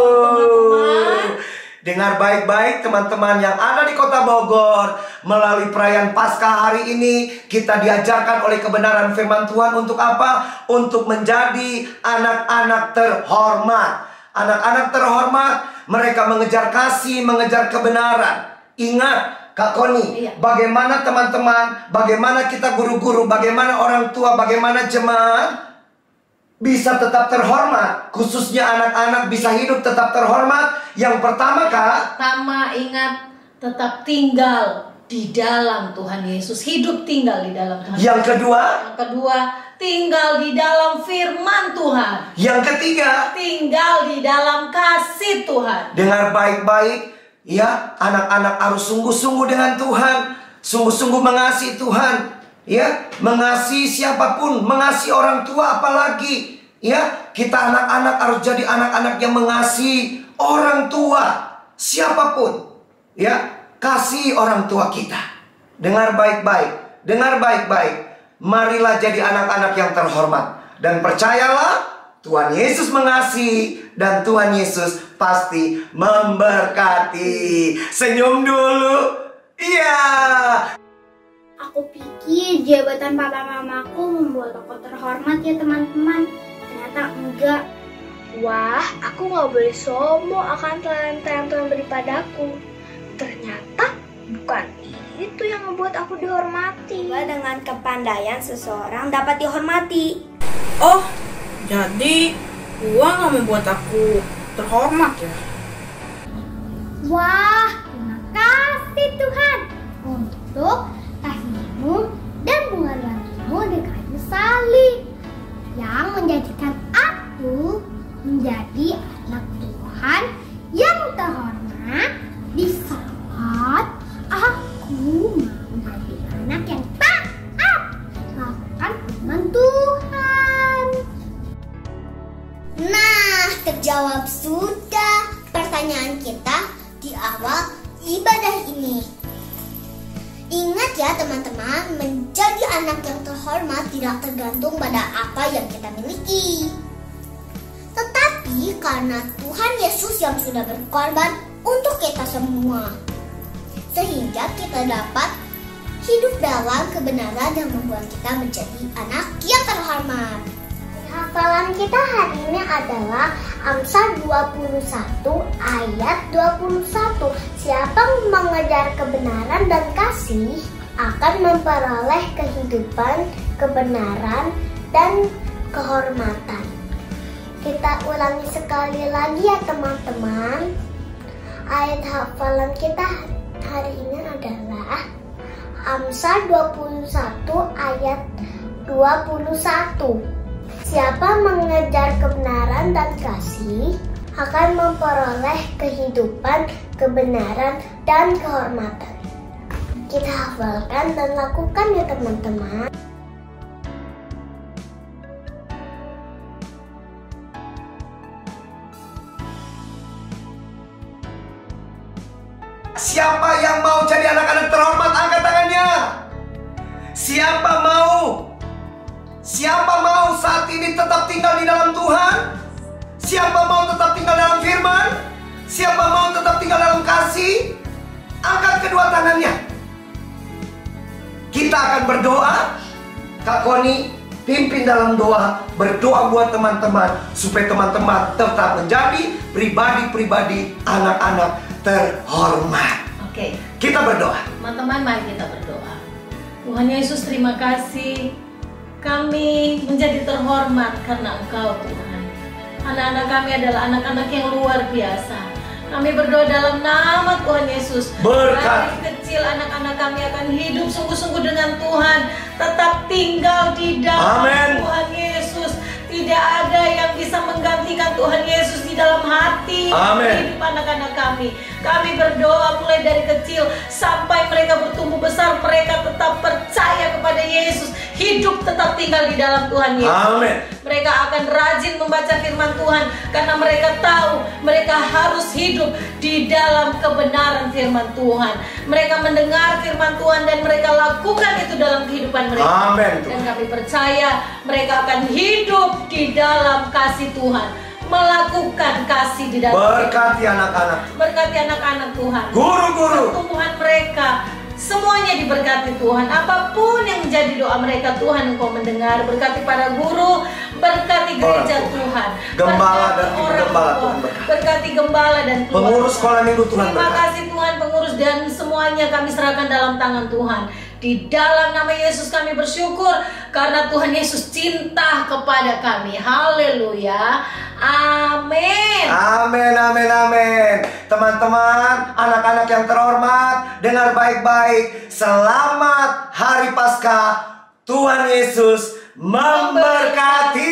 Teman-teman. Dengar baik-baik teman-teman yang ada di Kota Bogor. Melalui perayaan Paskah hari ini, kita diajarkan oleh kebenaran firman Tuhan untuk apa? Untuk menjadi anak-anak terhormat. Anak-anak terhormat, mereka mengejar kasih, mengejar kebenaran. Ingat, Kak Koni, Iya. bagaimana teman-teman, bagaimana kita guru-guru, bagaimana orang tua, bagaimana jemaat bisa tetap terhormat, khususnya anak-anak bisa hidup tetap terhormat. Yang pertama, Kak, Pertama ingat tetap tinggal di dalam Tuhan Yesus, hidup tinggal di dalam Tuhan. Yang kedua, tinggal di dalam firman Tuhan. Yang ketiga, tinggal di dalam kasih Tuhan. Dengar baik-baik ya, anak-anak harus sungguh-sungguh dengan Tuhan, sungguh-sungguh mengasihi Tuhan, ya, mengasihi siapapun, mengasihi orang tua apalagi, ya. Kita anak-anak harus jadi anak-anak yang mengasihi orang tua siapapun, ya. Kasih orang tua kita. Dengar baik-baik, dengar baik-baik. Marilah jadi anak-anak yang terhormat. Dan percayalah, Tuhan Yesus mengasihi dan Tuhan Yesus pasti memberkati. Senyum dulu. Iya. Aku pikir jabatan papa mamaku membuat aku terhormat ya teman-teman. Ternyata enggak. Wah, aku gak boleh sombong akan talenta yang Tuhan beri padaku. Ternyata bukan itu yang membuat aku dihormati. Dengan kepandaian seseorang dapat dihormati. Oh, jadi uang gak membuat aku terhormat ya? Wah, terima kasih Tuhan untuk kasih-Mu dan mengasihi-Mu di kayu salib yang menjadikan aku menjadi anak Tuhan yang terhormat di saat aku menjadi anak yang taat melakukan firman Tuhan. Nah, terjawab sudah pertanyaan kita di awal ibadah ini. Ingat ya teman-teman, menjadi anak yang terhormat tidak tergantung pada apa yang kita miliki, tetapi karena Tuhan Yesus yang sudah berkorban untuk kita semua, sehingga kita dapat hidup dalam kebenaran yang membuat kita menjadi anak yang terhormat. Hafalan kita hari ini adalah Amsal 21 ayat 21. Siapa mengejar kebenaran dan kasih akan memperoleh kehidupan, kebenaran, dan kehormatan. Kita ulangi sekali lagi ya teman-teman. Ayat hafalan kita hari ini adalah Amsal 21 ayat 21. Siapa mengejar kebenaran dan kasih akan memperoleh kehidupan, kebenaran, dan kehormatan. Kita hafalkan dan lakukan ya teman-teman. Siapa yang mau jadi anak-anak terhormat, angkat tangannya. Siapa mau? Siapa mau saat ini tetap tinggal di dalam Tuhan? Siapa mau tetap tinggal dalam firman? Siapa mau tetap tinggal dalam kasih? Angkat kedua tangannya. Kita akan berdoa. Kak Koni pimpin dalam doa. Berdoa buat teman-teman supaya teman-teman tetap menjadi pribadi-pribadi anak-anak terhormat. Oke. Kita berdoa. Teman-teman, mari kita berdoa. Tuhan Yesus, terima kasih. Kami menjadi terhormat karena Engkau Tuhan. Anak-anak kami adalah anak-anak yang luar biasa. Kami berdoa dalam nama Tuhan Yesus. Berkat. Dari kecil anak-anak kami akan hidup sungguh-sungguh dengan Tuhan. Tetap tinggal di dalam Amen. Tuhan Yesus. Tidak ada yang bisa menggantikan Tuhan Yesus di dalam hati hidup anak-anak kami. Kami berdoa mulai dari kecil sampai mereka bertumbuh besar, mereka tetap percaya kepada Yesus, hidup tetap tinggal di dalam Tuhan Yesus. Amen. Mereka akan rajin membaca firman Tuhan karena mereka tahu mereka harus hidup di dalam kebenaran firman Tuhan. Mereka mendengar firman Tuhan dan mereka lakukan itu dalam kehidupan mereka. Amen. Dan kami percaya mereka akan hidup di dalam kasih Tuhan, melakukan kasih di dalam Berkati anak-anak. berkati anak-anak Tuhan, Guru-guru. pertumbuhan mereka semuanya diberkati Tuhan. Apapun yang menjadi doa mereka Tuhan, Engkau mendengar. Berkati para guru, berkati gereja Tuhan, Gembala dan berkati ibu orang gembala tua, Tuhan berkati. berkati gembala dan keluarga. Pengurus sekolah minggu Tuhan Terima berkati. kasih Tuhan, pengurus dan semuanya kami serahkan dalam tangan Tuhan. Di dalam nama Yesus kami bersyukur karena Tuhan Yesus cinta kepada kami. Haleluya. Amin. Amin, amin, amin. Teman-teman, anak-anak yang terhormat, dengar baik-baik. Selamat Hari Paskah. Tuhan Yesus memberkati.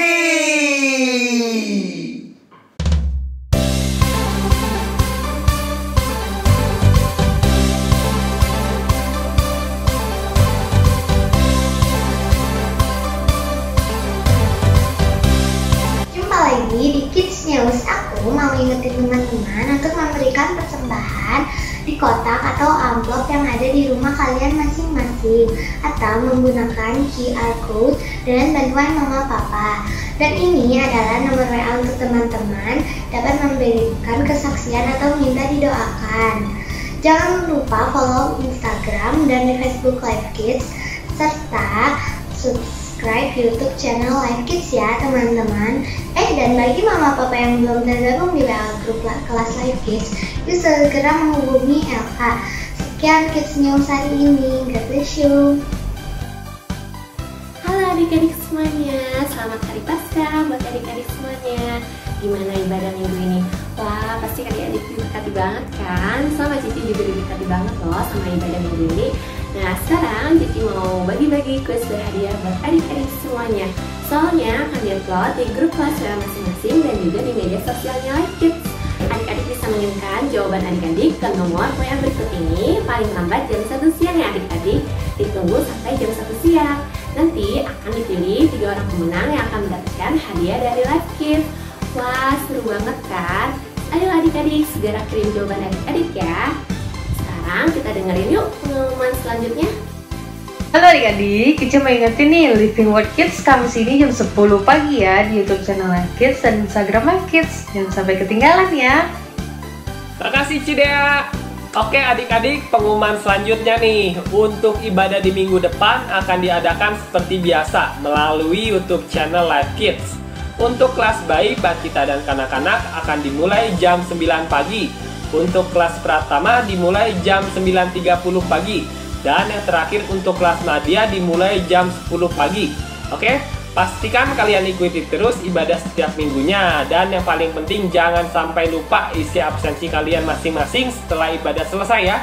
Jumpa lagi di Kids News. Aku mau ingetin teman-teman untuk memberikan persembahan di kotak atau amplop yang ada di rumah kalian masing-masing, atau menggunakan QR code dan bantuan mama papa. Dan ini adalah nomor WA untuk teman-teman dapat memberikan kesaksian atau minta didoakan. Jangan lupa follow Instagram dan Facebook Live Kids, serta subscribe YouTube channel Live Kids ya teman-teman. Dan bagi mama papa yang belum tergabung di WA grup kelas Live Kids, yuk segera menghubungi Elka. Sekian Kids News hari ini. God bless you. Halo adik-adik semuanya, selamat Hari Paskah buat adik-adik semuanya. Gimana ibadah minggu ini? Wah, pasti adik-adik diberkati banget kan? Sama Cici juga diberkati banget loh sama ibadah minggu ini. Nah, sekarang Cici mau bagi-bagi kuis berhadiah buat adik-adik semuanya. Soalnya akan di-upload di grup kelas masing-masing dan juga di media sosialnya Live Kids. Adik-adik bisa mengirimkan jawaban adik-adik ke nomor WA berikut ini paling lambat jam 1 siang ya adik-adik. Ditunggu sampai jam 1 siang. Nanti akan dipilih 3 orang pemenang yang akan mendapatkan hadiah dari Live Kids. Wah, seru banget kan? Ayo adik-adik segera kirim jawaban adik-adik ya. Sekarang kita dengerin yuk pengumuman selanjutnya. Halo adik-adik, Cici mau ingetin nih, Living Word Kids Kamis ini jam 10 pagi ya di YouTube channel Live Kids dan Instagram Live Kids. Jangan sampai ketinggalan ya. Makasih Cidea. Oke adik-adik, pengumuman selanjutnya nih. Untuk ibadah di minggu depan akan diadakan seperti biasa melalui YouTube channel Live Kids. Untuk kelas bayi, balita dan kanak-kanak akan dimulai jam 9 pagi. Untuk kelas pratama dimulai jam 9.30 pagi. Dan yang terakhir untuk kelas Nadia dimulai jam 10 pagi. Oke, pastikan kalian ikuti terus ibadah setiap minggunya. Dan yang paling penting jangan sampai lupa isi absensi kalian masing-masing setelah ibadah selesai ya.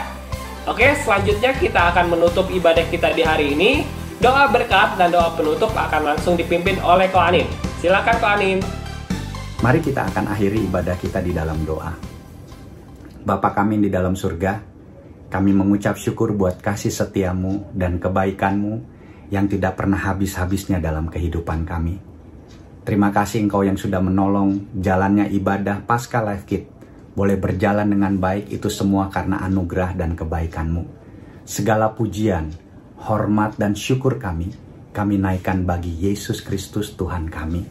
Oke, selanjutnya kita akan menutup ibadah kita di hari ini. Doa berkat dan doa penutup akan langsung dipimpin oleh Ko Anin. Silakan Ko Anin. Mari kita akan akhiri ibadah kita di dalam doa. Bapa kami di dalam surga, kami mengucap syukur buat kasih setiamu dan kebaikanmu yang tidak pernah habis-habisnya dalam kehidupan kami. Terima kasih Engkau yang sudah menolong jalannya ibadah Paskah Live Kids boleh berjalan dengan baik, itu semua karena anugerah dan kebaikanmu. Segala pujian, hormat dan syukur kami naikkan bagi Yesus Kristus Tuhan kami.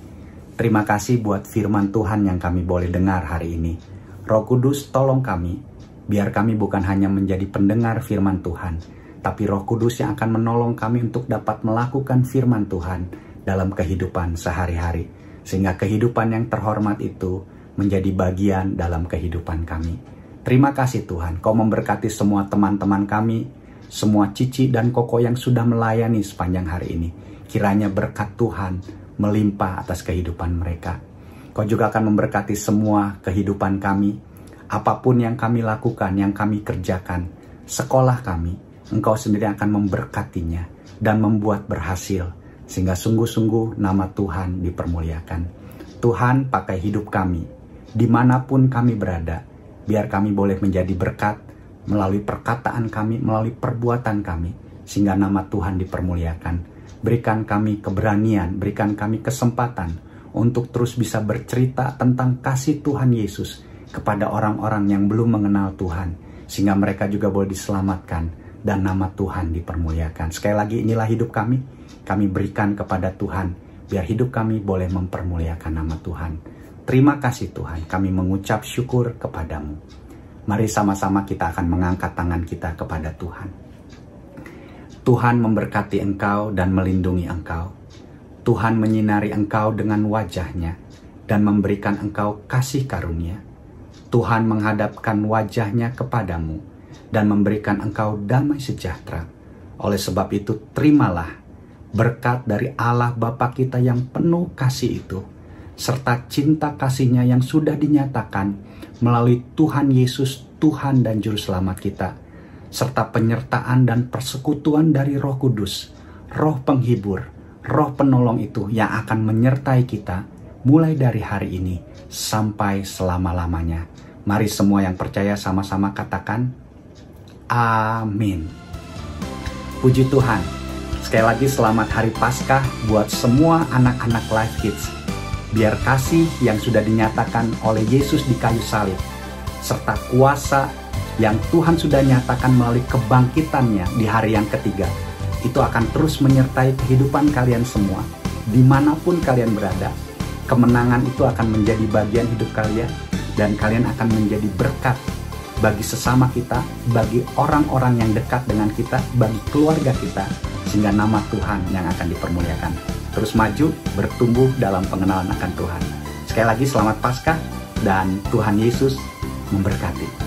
Terima kasih buat firman Tuhan yang kami boleh dengar hari ini. Roh Kudus tolong kami, biar kami bukan hanya menjadi pendengar firman Tuhan, tapi Roh Kudus yang akan menolong kami untuk dapat melakukan firman Tuhan dalam kehidupan sehari-hari. Sehingga kehidupan yang terhormat itu menjadi bagian dalam kehidupan kami. Terima kasih Tuhan, Kau memberkati semua teman-teman kami, semua Cici dan Koko yang sudah melayani sepanjang hari ini. Kiranya berkat Tuhan melimpah atas kehidupan mereka. Kau juga akan memberkati semua kehidupan kami, apapun yang kami lakukan, yang kami kerjakan, sekolah kami, Engkau sendiri akan memberkatinya dan membuat berhasil, sehingga sungguh-sungguh nama Tuhan dipermuliakan. Tuhan pakai hidup kami, dimanapun kami berada, biar kami boleh menjadi berkat melalui perkataan kami, melalui perbuatan kami, sehingga nama Tuhan dipermuliakan. Berikan kami keberanian, berikan kami kesempatan untuk terus bisa bercerita tentang kasih Tuhan Yesus kepada orang-orang yang belum mengenal Tuhan, sehingga mereka juga boleh diselamatkan dan nama Tuhan dipermuliakan. Sekali lagi, inilah hidup kami berikan kepada Tuhan, biar hidup kami boleh mempermuliakan nama Tuhan. Terima kasih Tuhan, kami mengucap syukur kepadamu. Mari sama-sama kita akan mengangkat tangan kita kepada Tuhan. Tuhan memberkati engkau dan melindungi engkau. Tuhan menyinari engkau dengan wajah-Nya dan memberikan engkau kasih karunia. Tuhan menghadapkan wajah-Nya kepadamu dan memberikan engkau damai sejahtera. Oleh sebab itu, terimalah berkat dari Allah Bapa kita yang penuh kasih itu, serta cinta kasih-Nya yang sudah dinyatakan melalui Tuhan Yesus, Tuhan dan Juru Selamat kita, serta penyertaan dan persekutuan dari Roh Kudus, Roh Penghibur, Roh Penolong itu yang akan menyertai kita mulai dari hari ini sampai selama-lamanya. Mari semua yang percaya sama-sama katakan, amin. Puji Tuhan. Sekali lagi selamat Hari Paskah buat semua anak-anak Life Kids. Biar kasih yang sudah dinyatakan oleh Yesus di kayu salib, serta kuasa yang Tuhan sudah nyatakan melalui kebangkitannya di hari yang ketiga, itu akan terus menyertai kehidupan kalian semua, dimanapun kalian berada. Kemenangan itu akan menjadi bagian hidup kalian, dan kalian akan menjadi berkat bagi sesama kita, bagi orang-orang yang dekat dengan kita, bagi keluarga kita, sehingga nama Tuhan yang akan dipermuliakan. Terus maju, bertumbuh dalam pengenalan akan Tuhan. Sekali lagi selamat Paskah, dan Tuhan Yesus memberkati.